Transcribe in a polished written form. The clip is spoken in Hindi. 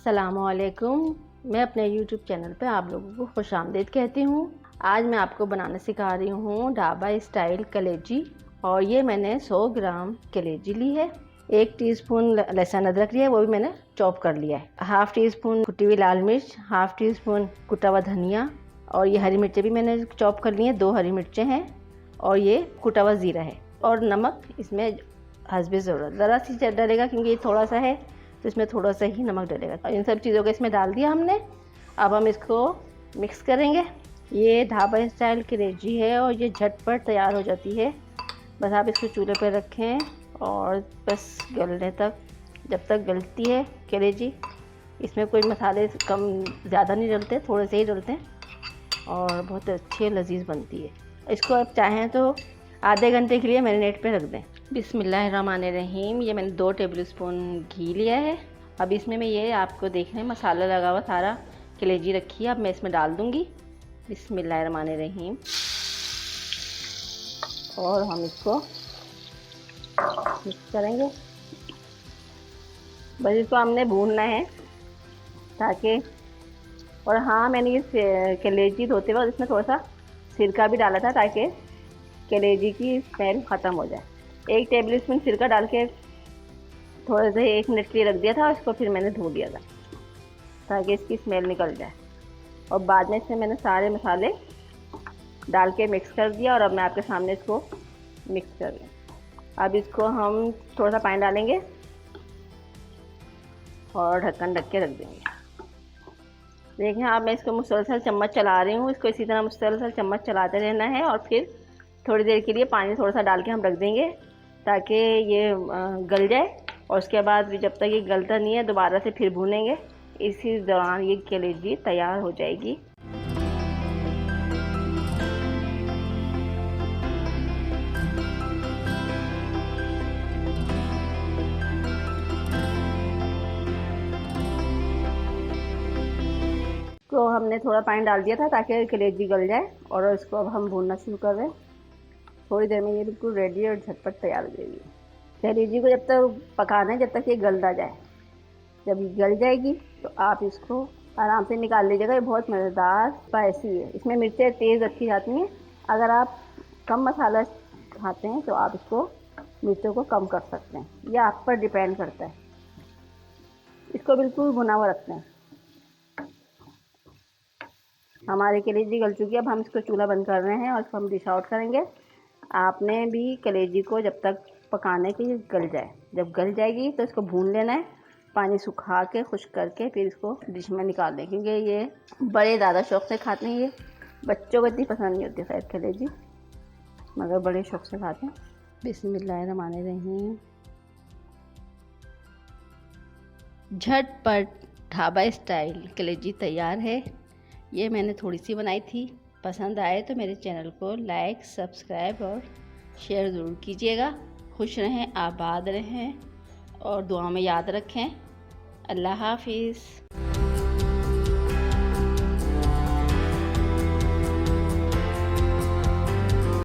अस्सलामुअलैकुम। मैं अपने YouTube चैनल पे आप लोगों को खुशामदीद कहती हूँ। आज मैं आपको बनाना सिखा रही हूँ ढाबा स्टाइल कलेजी। और ये मैंने 100 ग्राम कलेजी ली है। 1 टीस्पून लहसुन अदरक लिया है, वो भी मैंने चॉप कर लिया है। हाफ़ टी स्पून कुटी हुई लाल मिर्च, हाफ़ टी स्पून कुटा हुआ धनिया, और ये हरी मिर्चें भी मैंने चॉप कर ली हैं। 2 हरी मिर्चें हैं और ये कुटा हुआ ज़ीरा है। और नमक इसमें हस्बे ज़रूरत, ज़रा सी डलेगा क्योंकि ये थोड़ा सा है तो इसमें थोड़ा सा ही नमक डलेगा। और इन सब चीज़ों को इसमें डाल दिया हमने। अब हम इसको मिक्स करेंगे। ये ढाबा स्टाइल कलेजी है और ये झटपट तैयार हो जाती है। बस आप इसको चूल्हे पर रखें और बस गलने तक, जब तक गलती है कलेजी। इसमें कोई मसाले कम ज़्यादा नहीं डलते, थोड़े से ही डलते हैं और बहुत अच्छी लजीज बनती है। इसको आप चाहें तो आधे घंटे के लिए मैरिनेट पे रख दें। बिस्मिल्लाहिर्रहमानिर्रहीम। ये मैंने 2 टेबल स्पून घी लिया है। अब इसमें मैं ये आपको देख रहे हैं मसाला लगा हुआ सारा कलेजी रखी है। अब मैं इसमें डाल दूँगी। बिस्मिल्लाहिर्रहमानिर्रहीम। और हम इसको मिक्स करेंगे। बस इसको हमने भूनना है ताकि, और हाँ, मैंने ये कलेजी धोते वक्त इसमें थोड़ा सा सिरका भी डाला था ताकि कलेजी की स्मेल ख़त्म हो जाए। 1 टेबल स्पून सिरका डाल के थोड़े से 1 मिनट के लिए रख दिया था। उसको फिर मैंने धो दिया था ताकि इसकी स्मेल निकल जाए। और बाद में इसमें मैंने सारे मसाले डाल के मिक्स कर दिया। और अब मैं आपके सामने इसको मिक्स कर रही हूँ। अब इसको हम थोड़ा सा पानी डालेंगे और ढक्कन ढक के रख देंगे। देखें, अब मैं इसको मुसलसल चम्मच चला रही हूँ। इसको इसी तरह मुसलसल चम्मच चलाते रहना है और फिर थोड़ी देर के लिए पानी थोड़ा सा डाल के हम रख देंगे ताकि ये गल जाए। और उसके बाद जब तक ये गलता नहीं है दोबारा से फिर भूनेंगे। इसी दौरान ये कलेजी तैयार हो जाएगी। तो हमने थोड़ा पानी डाल दिया था ताकि कलेजी गल जाए। और इसको अब हम भूनना शुरू कर रहे हैं। थोड़ी देर में ये बिल्कुल रेडी और झटपट तैयार हो जाएगी। कलेजी को जब तक पकाना है जब तक ये गल ना जाए। जब ये गल जाएगी तो आप इसको आराम से निकाल लीजिएगा। ये बहुत मज़ेदार स्पाइसी है। इसमें मिर्चें तेज़ रखी जाती हैं। अगर आप कम मसाला खाते हैं तो आप इसको मिर्चों को कम कर सकते हैं, यह आप पर डिपेंड करता है। इसको बिल्कुल भुना हुआ रखते हैं। हमारी कलेजी गल चुकी है। अब हम इसको चूल्हा बंद कर रहे हैं और इसको हम डिश आउट करेंगे। आपने भी कलेजी को जब तक पकाने के गल जाए, जब गल जाएगी तो इसको भून लेना है। पानी सुखा के खुश्क करके फिर इसको डिश में निकाल दें क्योंकि ये बड़े ज़्यादा शौक़ से खाते हैं। ये बच्चों को इतनी पसंद नहीं होती खैर कलेजी, मगर बड़े शौक़ से खाते हैं। बिस्मिल्लाहिर्रहमानिर्रहीम। झटपट ढाबा स्टाइल कलेजी तैयार है। ये मैंने थोड़ी सी बनाई थी। पसंद आए तो मेरे चैनल को लाइक, सब्सक्राइब और शेयर ज़रूर कीजिएगा। खुश रहें, आबाद रहें और दुआ में याद रखें। अल्लाह हाफिज़।